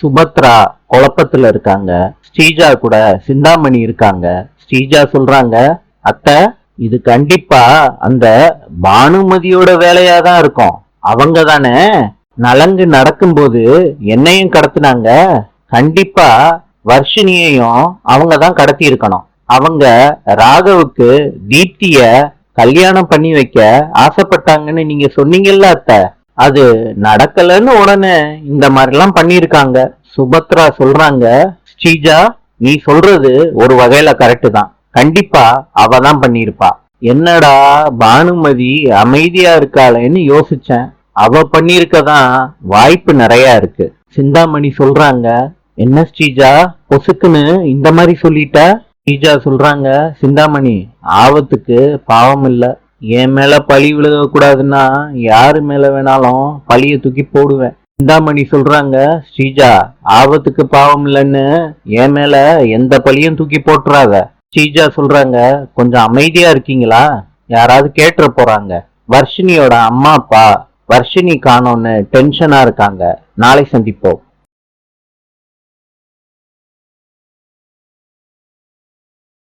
சுபத்ரா குழப்பத்துல இருக்காங்க. ஸ்ரீஜா கூட சிந்தாமணி இருக்காங்க. ஸ்ரீஜா சொல்றாங்க, அத்தை, இது கண்டிப்பா அந்த பானுமதியோட வேலையாதான் இருக்கும். அவங்க தானே நலங்கு நடக்கும்போது என்னையும் கடத்தினாங்க. கண்டிப்பா வர்ஷினியையும் அவங்க தான் கடத்தி இருக்கணும். அவங்க ராகவுக்கு தீப்திய கல்யாணம் பண்ணி வைக்க ஆசைப்பட்டாங்கன்னு நீங்க சொன்னீங்கல்ல அத்தை, அது நடக்கலன்னு உடனே இந்த மாதிரிலாம் பண்ணிருக்காங்க. சுபத்ரா சொல்றாங்க, ஸ்ரீஜா, நீ சொல்றது ஒரு வகையில கரெக்ட் தான். கண்டிப்பா அவ தான் பண்ணிருப்பா. என்னடா பானுமதி அமைதியா இருக்காளேன்னு யோசிச்சேன். அவ பண்ணிருக்கதான் வாய்ப்பு நிறைய இருக்கு. சிந்தாமணி சொல்றாங்க, என்ன ஸ்ரீஜா பொசுக்குன்னு இந்த மாதிரி சொல்லிட்ட? ஸ்ரீஜா சொல்றாங்க, சிந்தாமணி, ஆபத்துக்கு பாவம் இல்ல. என் மேல பழி விழுக கூடாதுன்னா யாரு மேல வேணாலும் பழிய தூக்கி போடுவேன். சிந்தாமணி சொல்றாங்க, ஸ்ரீஜா, ஆபத்துக்கு பாவம் இல்லைன்னு என் மேல எந்த பழியும் தூக்கி போட்டுறாத. ஸ்ரீஜா சொல்றாங்க, கொஞ்சம் அமைதியா இருக்கீங்களா? யாராவது கேட்டுற போறாங்க. வர்ஷினியோட அம்மா அப்பா வர்ஷினி காணோன்னு டென்ஷனா இருக்காங்க. நாளை சந்திப்போம்.